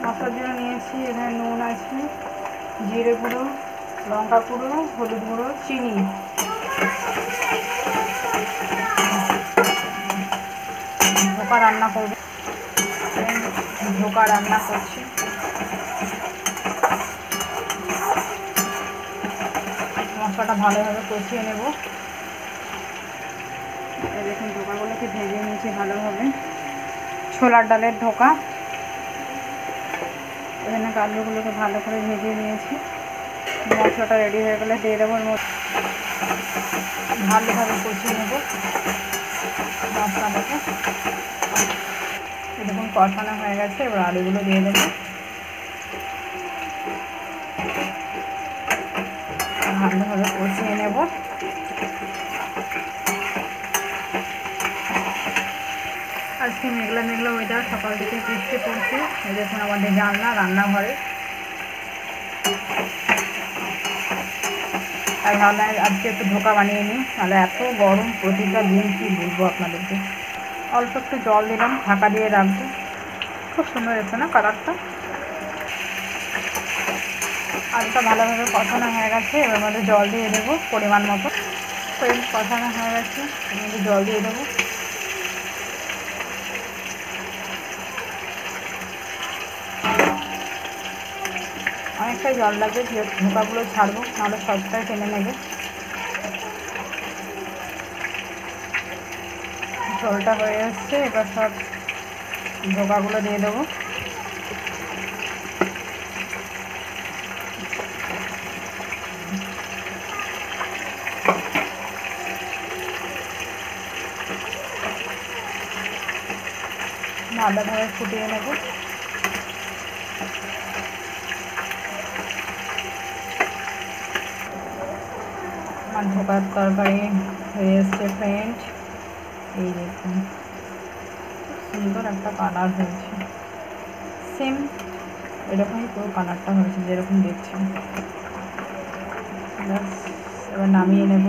মশলার জন্য নিয়েছি এখানে নুন আছে, জিরে গুঁড়ো, লঙ্কা গুঁড়ো, হলুদ গুঁড়ো, চিনি। ধোকা রান্না করবো, ধোকা রান্না করছি। মশলাটা ভালোভাবে কষিয়ে নেব। দেখুন ধোকাগুলোকে ভেজে নিয়েছি ভালোভাবে। ছোলার ডালের ধোকা, এখানে আলুগুলোকে ভালো করে ভেজে নিয়েছি। মশলাটা রেডি হয়ে গেলে দিয়ে দেবো এর মধ্যে, ভালোভাবে কষিয়ে নেব মশলাটাকে। এরকম কষানো হয়ে গেছে, এবার আলুগুলো দিয়ে দেবো। ভালোভাবে কষিয়ে নেব। আজকে মেঘলা মেঘলা ওয়েদার, সকাল থেকে বৃষ্টি পড়ছে। এই দেখুন আমাদের রান্নাঘরে। আর ভাবলাম আজকে একটু ধোকা বানিয়ে নিই, তাহলে এত গরম প্রতিটা দিন কী বলবো আপনাদেরকে। অল্প একটু জল দিলাম, ঢাকা দিয়ে রাখবো। খুব সুন্দর এসে না কালারটা। আলুটা ভালোভাবে কষানো হয়ে গেছে, এবার মধ্যে জল দিয়ে দেবো পরিমাণ মতো। কষানো হয়ে গেছে, এর মধ্যে জল দিয়ে দেবো। অনেকটাই জল লাগবে, ধোকাগুলো ছাড়বো, নাহলে সবটাই টেনে নেবে। ঝোলটা হয়ে যাচ্ছে, এবার সব ধোকাগুলো দিয়ে দেবো। ভালোভাবে ফুটিয়ে নেব। আমার ধোকার তরকারি হয়ে এসছে ফ্রেন্ড। এই দেখুন সুন্দর একটা কালার হয়েছে, সেম এরকমই পুরো কালারটা হয়েছে যেরকম দেখছেন। ব্যাস, এবার নামিয়ে নেব।